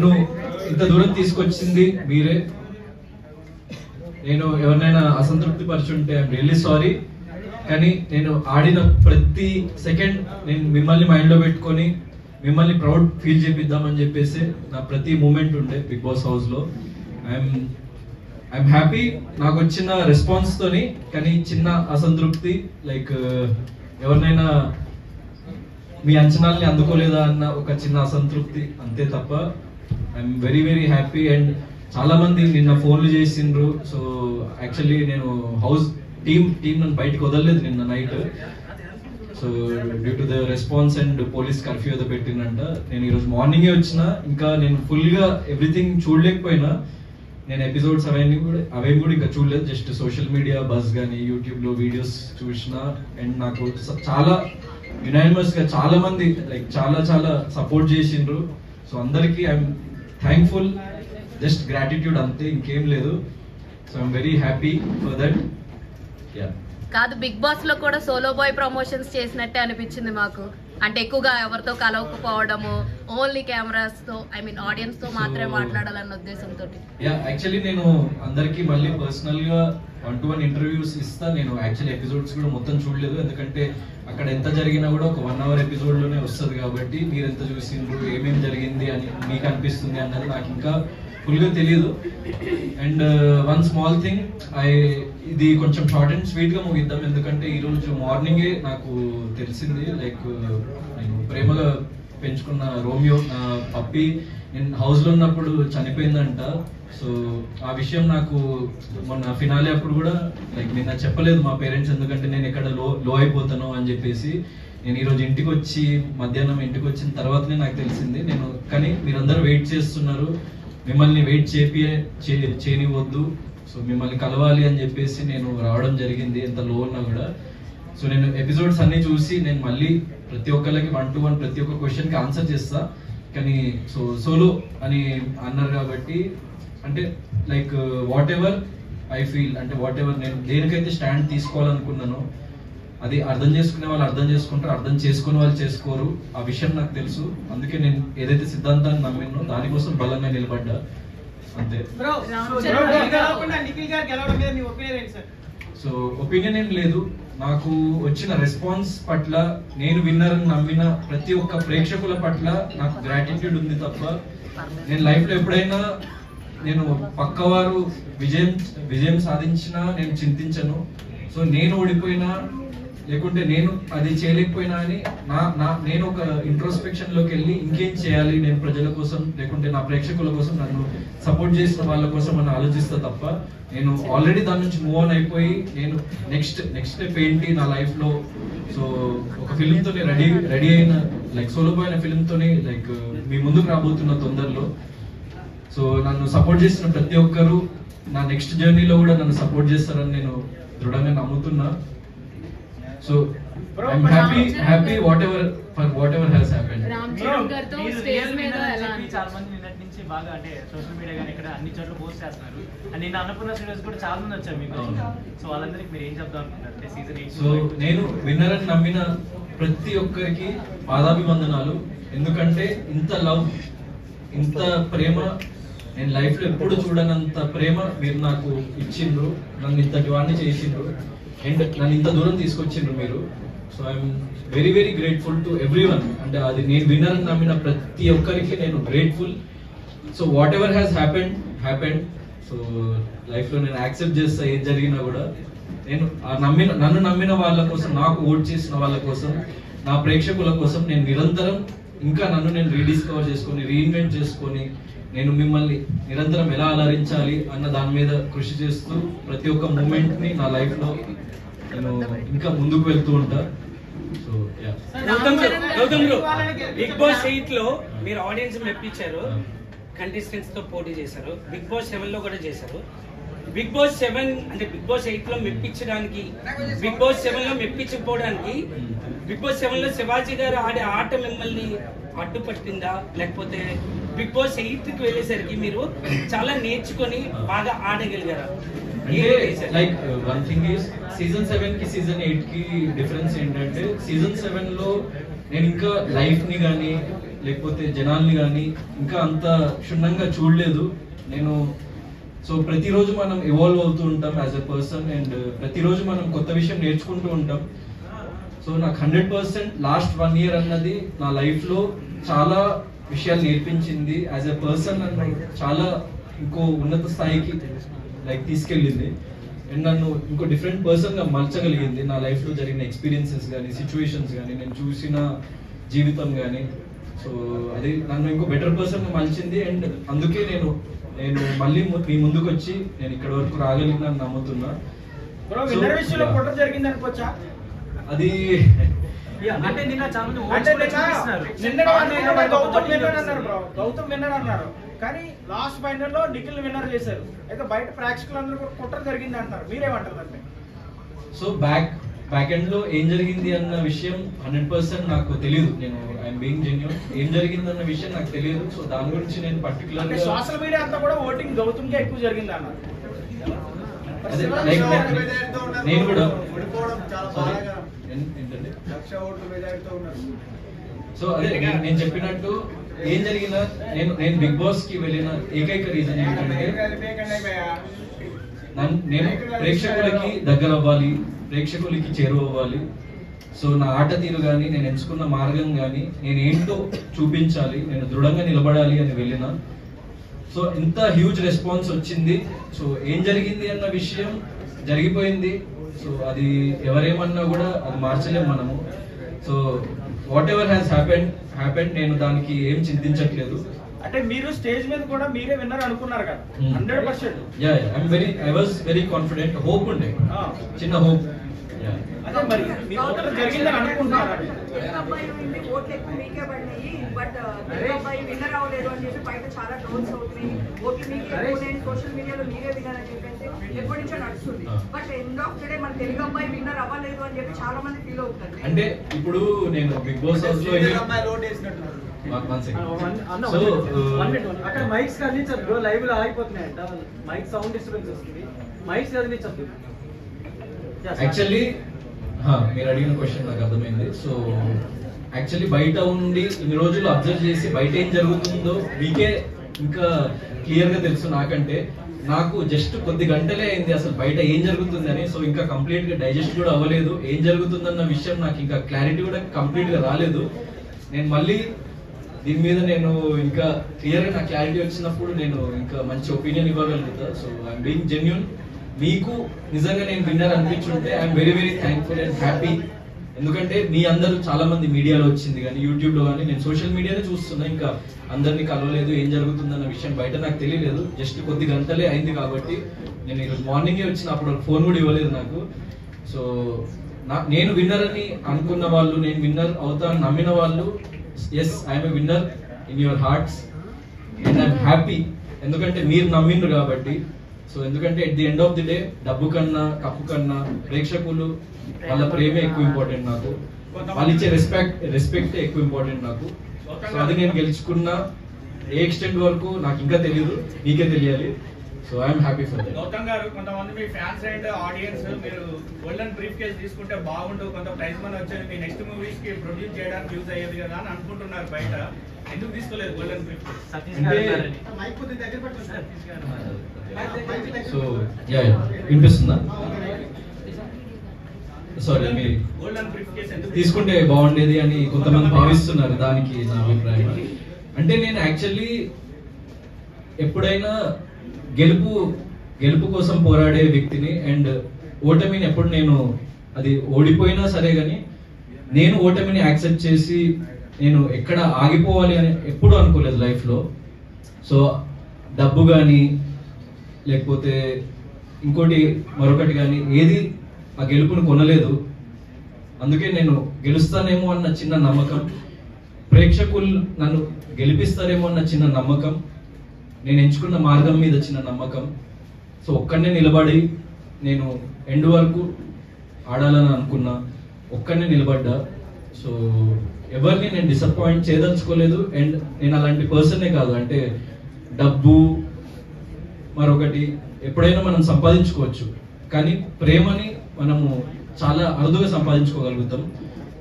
నన్ను ఇంత దూరం తీసుకొచ్చింది మీరే. నేను ఎవరినైనా అసంతృప్తి పరుచుంటే ఐఎమ్ రియల్లీ సారీ. కానీ నేను ఆడిన ప్రతి సెకండ్ నేను మిమ్మల్ని మైండ్లో పెట్టుకొని మిమ్మల్ని ప్రౌడ్ ఫీల్ చేపిద్దామని చెప్పేసి నా ప్రతి మూమెంట్ ఉండే బిగ్ బాస్ హౌస్లో. ఐఎమ్ హ్యాపీ నాకు వచ్చిన రెస్పాన్స్ తోని. కానీ చిన్న అసంతృప్తి, లైక్ ఎవరినైనా మీ అంచనాల్ని అందుకోలేదా అన్న ఒక చిన్న అసంతృప్తి, అంతే తప్ప I'm very very happy. And చాలా మంది నిన్న ఫోన్లు చేసిండ్రు. సో యాక్చువల్లీ నేను హౌస్ టీమ్ నన్ను బయటకు వదలలేదు నిన్న night. So due to the response and police curfew ఏదో పెట్టిందంట. నేను ఈరోజు మార్నింగే వచ్చిన. ఇంకా నేను ఫుల్గా ఎవ్రీథింగ్ చూడలేకపోయినా. నేను ఎపిసోడ్స్ అవేమి కూడా ఇంకా చూడలేదు. జస్ట్ సోషల్ మీడియా బజ్ కానీ యూట్యూబ్లో వీడియోస్ చూసిన. అండ్ నాకు చాలా యునానిమస్గా చాలా మంది లైక్ చాలా సపోర్ట్ చేసిండ్రు. సో అందరికీ ఐఎమ్ థ్యాంక్ఫుల్, జస్ట్ గ్రాటిట్యూడ్ అంతే, ఇంకేం లేదు. So I'm very happy for that. కాదు, బిగ్ బాస్ లో కూడా సోలో బాయ్ ప్రమోషన్స్ చేసినట్టే అనిపించింది మాకు. అంటే ఎక్కువగా ఎవరితో కలవకపోవడము, ఓన్లీ కెమెరాస్ తో ఆడియన్స్ తో మాత్రమే మాట్లాడాలన్న ఉద్దేశంతో. యాక్చువల్లీ నేను అందరికి మళ్ళీ పర్సనల్ గా 1-to-1 ఇంటర్వ్యూస్ ఇస్తా. నేను యాక్చువల్లీ ఎపిసోడ్స్ కూడా మొత్తం చూడలేదు, ఎందుకంటే అక్కడ ఎంత జరిగినా కూడా ఒక 1 hour ఎపిసోడ్ లోనే వస్తుంది కాబట్టి మీరు ఎంత చూసిండ్రు, ఏమేమి జరిగింది అని మీకు అనిపిస్తుంది అన్నది నాకు ఇంకా ఫుల్ గా తెలియదు. అండ్ వన్ స్మాల్ థింగ్, ఇది కొంచెం షార్ట్ అండ్ స్వీట్ గా ముగిద్దాం, ఎందుకంటే ఈ రోజు మార్నింగే నాకు తెలిసింది. లైక్ నేను ప్రేమగా పెంచుకున్న రోమియో నా పప్పి నేను హౌస్ లో ఉన్నప్పుడు చనిపోయిందంట. సో ఆ విషయం నాకు మొన్న ఫినాలే అప్పుడు కూడా లైక్ నిన్న చెప్పలేదు మా పేరెంట్స్, ఎందుకంటే నేను ఎక్కడ లో అయిపోతాను అని చెప్పేసి. నేను ఈరోజు ఇంటికి వచ్చి మధ్యాహ్నం ఇంటికి వచ్చిన తర్వాతనే నాకు తెలిసింది. నేను కానీ మీరందరూ వెయిట్ చేస్తున్నారు, మిమ్మల్ని వెయిట్ చేయనివద్దు, సో మిమ్మల్ని కలవాలి అని చెప్పేసి నేను రావడం జరిగింది, ఎంత లో ఉన్నా కూడా. సో నేను ఎపిసోడ్స్ అన్ని చూసి నేను మళ్ళీ ప్రతి ఒక్కరికి 1-to-1 ప్రతి ఒక్క క్వశ్చన్కి ఆన్సర్ చేస్తా. కానీ సోలో అని అన్నారు కాబట్టి, అంటే like what ever I feel, అంటే వాట్ ఎవర్ నేను దేనికైతే స్టాండ్ తీసుకోవాలనుకున్నానో అది అర్థం చేసుకునే వాళ్ళు అర్థం చేసుకుంటారు, అర్థం చేసుకునే వాళ్ళు చేసుకోరు. ఆ విషయం నాకు తెలుసు. అందుకే నేను ఏదైతే సిద్ధాంతాన్ని నమ్మినో దానికోసం బలంగా నిలబడ్డా, అంతే. సో ఒపీనియన్ ఏం లేదు. నాకు వచ్చిన రెస్పాన్స్ పట్ల, నేను విన్నర్ అని నమ్మిన ప్రతి ఒక్క ప్రేక్షకుల పట్ల నాకు గ్రాటిట్యూడ్ ఉంది తప్ప నేను లైఫ్ లో ఎప్పుడైనా నేను పక్కవారు విజయం సాధించినా నేను చింతించను. సో నేను ఓడిపోయినా లేకుంటే నేను అది చేయలేకపోయినా అని నేను ఒక ఇంట్రోస్పెక్షన్ లోకి వెళ్ళి ఇంకేం చేయాలి నేను ప్రజల కోసం, లేకుంటే నా ప్రేక్షకుల కోసం, నన్ను సపోర్ట్ చేసిన వాళ్ళ కోసం అని ఆలోచిస్తా తప్ప నేను ఆల్రెడీ దాని నుంచి మూవ్ ఆన్ అయిపోయి నేను నెక్స్ట్ స్టెప్ ఏంటి నా లైఫ్ లో. సో ఒక ఫిలిం తోని రెడీ అయిన లైక్ సోలో బాయ్ అనే ఫిలిం తోని లైక్ మీ ముందుకు రాబోతున్న తొందరలో. సో నన్ను సపోర్ట్ చేసిన ప్రతి ఒక్కరు నా నెక్స్ట్ జర్నీలో కూడా నన్ను సపోర్ట్ చేస్తారని నేను దృఢంగా నమ్ముతున్నా. So I'm happy whatever has happened. చాలా మంది నిన్నటి నుంచి బాగా అంటే సోషల్ మీడియా కానీ ఇక్కడ అన్ని చోట్ల పోస్ట్ చేస్తున్నారు. అండ్ నిన్న అన్నపూర్ణ స్టూడియోస్ కూడా చాలా మంది వచ్చారు మీకు. సో వాళ్ళందరికీ మీరు ఏం చెప్తాం అనుకుంటారు సీజన్ 8? సో నేను విన్నర్ అని నమ్మిన ప్రతి ఒక్కరికి పాదాభివందనాలు. ఎందుకంటే ఇంత లవ్, ఇంత ప్రేమ నేను లైఫ్ లో ఎప్పుడు చూడనంత ప్రేమ మీరు నాకు ఇచ్చిండ్రు, నన్ను ఇంతటి వాడిని చేసిండ్రు అండ్ నన్ను ఇంత దూరం తీసుకొచ్చిండ్రు మీరు. So I'm very very grateful to every one. అంటే అది నేను విన్నర్ అని నమ్మిన ప్రతి ఒక్కరికి నేను grateful. So what ever has happened. So life లో నేను యాక్సెప్ట్ చేస్తా ఏది జరిగినా కూడా. నేను నన్ను నమ్మిన వాళ్ళ కోసం, నాకు ఓట్ చేసిన వాళ్ళ కోసం, నా ప్రేక్షకుల కోసం నేను నిరంతరం ఇంకా నన్ను నేను రీడిస్కవర్ చేసుకొని, రీఇన్వెంట్ చేసుకొని, నేను మిమ్మల్ని నిరంతరం ఎలా అలరించాలి అన్న దాని మీద కృషి చేస్తూ ప్రతి ఒక్క మూమెంట్ ని నా లైఫ్ లో నేను ఇంకా ముందుకు వెళ్తూ ఉంటా. సో బిగ్ బాస్ 8 లో మీరు ఆడియన్స్ మెప్పించారు, కంటెస్టెంట్స్ తో పోటీ చేశారు, బిగ్ బాస్ 7 లో కూడా చేశారు. బిగ్ బాస్ 7 అంటే బిగ్ బాస్ 8 లో మెప్పించడానికి, బిగ్ బాస్ 7 లో మెప్పించకపోవడానికి బిగ్ బాస్ 7 లో శివాజీ గారు ఆడే ఆట మిమ్మల్ని అడ్డుపట్టిందా, లేకపోతే బిగ్ బాస్ 8 కి వెళ్ళేసరికి మీరు చాలా నేర్చుకొని బాగా ఆడగలిగారా? Like one thing is season 7 కి సీజన్ 8 కి డిఫరెన్స్ ఏంటంటే సీజన్ 7 లో నేను ఇంకా లైఫ్ ని కానీ లేకపోతే జనాల్ని కానీ ఇంకా అంత క్షుణ్ణంగా చూడలేదు నేను. సో ప్రతిరోజు మనం ఎవాల్వ్ అవుతూ ఉంటాం యాజ్ ఎ పర్సన్, అండ్ ప్రతిరోజు మనం కొత్త విషయం నేర్చుకుంటూ ఉంటాం. సో నాకు 100% లాస్ట్ 1 year అన్నది నా లైఫ్లో చాలా విషయాలు నేర్పించింది. యాజ్ ఎ పర్సన్ నన్ను చాలా ఇంకో ఉన్నత స్థాయికి లైక్ తీసుకెళ్ళింది, అండ్ నన్ను ఇంకో డిఫరెంట్ పర్సన్గా మలచగలిగింది. నా లైఫ్లో జరిగిన ఎక్స్పీరియన్సెస్ కానీ, సిచ్యువేషన్స్ కానీ, నేను చూసిన జీవితం కానీ. సో అది నన్ను ఇంకో బెటర్ పర్సన్గా మలిచింది, అండ్ అందుకే నేను మళ్ళీ మీ ముందుకు వచ్చి నేను ఇక్కడ వరకు రాగలిగినాను నమ్ముతున్నా. అది అంటే నిన్న చాలా మంది గౌతమ్ విన్నర్ అన్నారు, కానీ లాస్ట్ ఫైనల్ లో నిఖిల్ విన్నర్ చేశారు. అయితే బయట ప్రేక్షకులందరూ కూడా కుట్ర జరిగింది అంటారు, మీరేమంటారు అంటే? సో బ్యాక్ ఎండ్ లో ఏం జరిగింది అన్న విషయం 100% నాకు తెలియదు. నేను ఐఎమ్ బీయింగ్ జెన్యూన్, ఏం జరిగింది అన్న విషయం నాకు తెలియదు. సో దాని గురించి నేను పర్టికులర్ సోషల్ మీడియా అంతా కూడా ఓటింగ్ గౌతమ్ కే ఎక్కువ జరిగింది అన్నారు. నేను కూడా సో అదే నేను చెప్పినట్టు ఏం జరిగినా నేను బిగ్ బాస్ కి వెళ్ళిన ఏకైక రీజన్ ఏంటంటే నేను ప్రేక్షకులకి దగ్గర అవ్వాలి, ప్రేక్షకులకి చేరువవ్వాలి. సో నా ఆట తీరు కానీ, నేను ఎంచుకున్న మార్గం కానీ, నేను ఏంటో చూపించాలి, నేను దృఢంగా నిలబడాలి అని వెళ్ళిన. సో ఇంత హ్యూజ్ రెస్పాన్స్ వచ్చింది. సో ఏం జరిగింది అన్న విషయం జరిగిపోయింది. సో అది ఎవరేమన్నా కూడా అది మార్చలేము మనము. So what ever has happened నేను దానికి ఏం చింతించట్లేదు. అంటే మీరు స్టేజ్ మీద కూడా మీరే విన్నర్ అనుకున్నారు కదా 100%? I was very confident. Hope ఉండే, చిన్న హోప్. అదే మరి మీరు జరిగిందని అనుకుంటున్నారా? ఓట్లు ఎక్కువ మీకే పడినాయి, బట్ అబ్బాయి విన్నర్ అవ్వలేదు అని చెప్పి బయట చాలా ట్రోల్స్ అవుతున్నాయి. ఓట్లు మీకే సోషల్ మీడియాలో మీరే విన్నర్ అని చెప్పేసి ఎప్పటి నుంచో నడుస్తుంది. But end of the day మన తెలుగు అబ్బాయి విన్నర్ అవ్వలేదు అని చెప్పి చాలా మంది ఫీల్ అవుతారు. అంటే ఇప్పుడు నేను బిగ్ బాస్ హౌస్ లో అక్కడ మైక్స్ కదిలించదు, లైవ్ లో ఆగిపోతున్నాయంట, మైక్ సౌండ్ డిస్టర్బెన్స్ వస్తుంది, మైక్స్ కదిలించద్దు. యాక్చువల్లీ మీరు అడిగిన క్వశ్చన్ నాకు అర్థమైంది. సో యాక్చువల్లీ బయట ఉండి ఇన్ని రోజులు అబ్జర్వ్ చేసి బయట ఏం జరుగుతుందో మీకే ఇంకా క్లియర్ గా తెలుసు నాకంటే. నాకు జస్ట్ కొద్ది గంటలే అయింది అసలు బయట ఏం జరుగుతుందని. సో ఇంకా కంప్లీట్ గా డైజెస్ట్ కూడా అవ్వలేదు. ఏం జరుగుతుందన్న విషయం నాకు ఇంకా క్లారిటీ కూడా కంప్లీట్ గా రాలేదు. నేను మళ్ళీ దీని మీద నేను ఇంకా క్లియర్ గా నా క్లారిటీ వచ్చినప్పుడు నేను ఇంకా మంచి ఒపీనియన్ ఇవ్వగలుగుతా. So I'm being genuine. మీకు నిజంగా నేను విన్నర్ అనిపించుంటే I'm very very thankful and happy. ఎందుకంటే మీ అందరూ చాలా మంది మీడియాలో వచ్చింది కానీ, యూట్యూబ్ లో కానీ, నేను సోషల్ మీడియానే చూస్తున్నా. ఇంకా అందరినీ కలవలేదు, ఏం జరుగుతుందన్న విషయం బయట నాకు తెలియలేదు. జస్ట్ కొద్ది గంటలే అయింది కాబట్టి నేను ఈరోజు మార్నింగే వచ్చినప్పుడు ఫోన్ కూడా ఇవ్వలేదు నాకు. సో నేను విన్నర్ అని అనుకున్న వాళ్ళు, నేను విన్నర్ అవుతా అని నమ్మిన వాళ్ళు, yes I'm a winner in your hearts and I'm happy. ఎందుకంటే మీరు నమ్మిండ్రు కాబట్టి. సో ఎందుకంటే at the end of the day డబ్బు కన్నా, కప్పు కన్నా ప్రేక్షకులు వాళ్ళ ప్రేమే ఎక్కువ ఇంపార్టెంట్ నాకు. వాళ్ళు ఇచ్చే రెస్పెక్ట్ ఎక్కువ ఇంపార్టెంట్ నాకు. సో అది నేను గెలుచుకున్నా. ఏ ఎక్స్టెంట్ వరకు నాకు ఇంకా తెలియదు, మీకే తెలియాలి. So I'm happy for that. Gautam గారు, కొంతమంది మీ ఫ్యాన్స్ అండ్ ఆడియన్స్ మీరు గోల్డెన్ బ్రీఫ్ కేస్ తీసుకుంటే బాగుంటుంది, కొంత ప్రైజ్ మనీ వచ్చేది, మీ నెక్స్ట్ మూవీస్ కి ప్రొడ్యూస్ చేయడానికి యూజ్ అయ్యేది కదా అని అనుకుంటున్నారు బయట. ఎందుకు తీసుకోలేదు గోల్డెన్ బ్రీఫ్ కేస్? సో వినిపిస్తుందా? సారీ, మీరు గోల్డెన్ బ్రీఫ్ కేస్ ఎందుకు తీసుకుంటే బాగుండేది అని కొంతమంది భావిస్తున్నారు. దానికి నా అభిప్రాయం అంటే నేను యాక్చువల్లీ ఎప్పుడైనా గెలుపు కోసం పోరాడే వ్యక్తిని. అండ్ ఓటమిని ఎప్పుడు నేను అది ఓడిపోయినా సరే కానీ నేను ఓటమిని యాక్సెప్ట్ చేసి నేను ఎక్కడ ఆగిపోవాలి అని ఎప్పుడు అనుకోలేదు లైఫ్లో. సో డబ్బు కానీ లేకపోతే ఇంకోటి మరొకటి కానీ ఏది ఆ గెలుపును కొనలేదు. అందుకే నేను గెలుస్తానేమో అన్న చిన్న నమ్మకం, ప్రేక్షకులు నన్ను గెలిపిస్తారేమో అన్న చిన్న నమ్మకం, నేను ఎంచుకున్న మార్గం మీద చిన్న నమ్మకం. సో ఒక్కడనే నిలబడి నేను ఎండ్ వరకు ఆడాలని అనుకున్నా, ఒక్కడనే నిలబడ్డా. సో ఎవరిని నేను డిసప్పాయింట్ చేయదలుచుకోలేదు. అండ్ నేను అలాంటి పర్సన్నే కాదు. అంటే డబ్బు మరొకటి ఎప్పుడైనా మనం సంపాదించుకోవచ్చు, కానీ ప్రేమని మనము చాలా అరుదుగా సంపాదించుకోగలుగుతాం.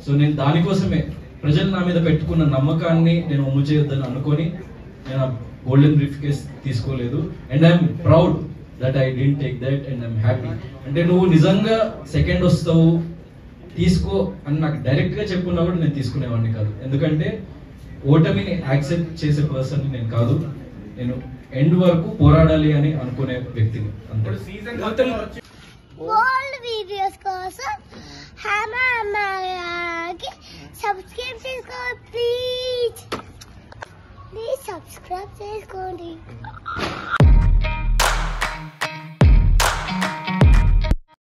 సో నేను దానికోసమే ప్రజలు నా మీద పెట్టుకున్న నమ్మకాన్ని నేను ఒమ్ము చేయొద్దని అనుకొని నేను గోల్డెన్ బ్రీఫ్ కేస్ తీసుకోలేదు. And I'm proud that I didn't take that and I'm happy. అంటే నువ్వు నిజంగా సెకండ్ వస్తావు తీసుకో అని నాకు డైరెక్ట్ గా చెప్పుకున్నా కూడా నేను తీసుకునేవాడిని కాదు. ఎందుకంటే ఓటమిని యాక్సెప్ట్ చేసే పర్సన్ నేను కాదు. నేను ఎండ్ వరకు పోరాడాలి అని అనుకునే వ్యక్తిని. అంతే. ఓల్డ్ వీడియోస్ కోసం హమాకి సబ్స్క్రైబ్ చేసుకోండి ప్లీజ్ సబ్స్క్రైబ్ చేసుకోండి.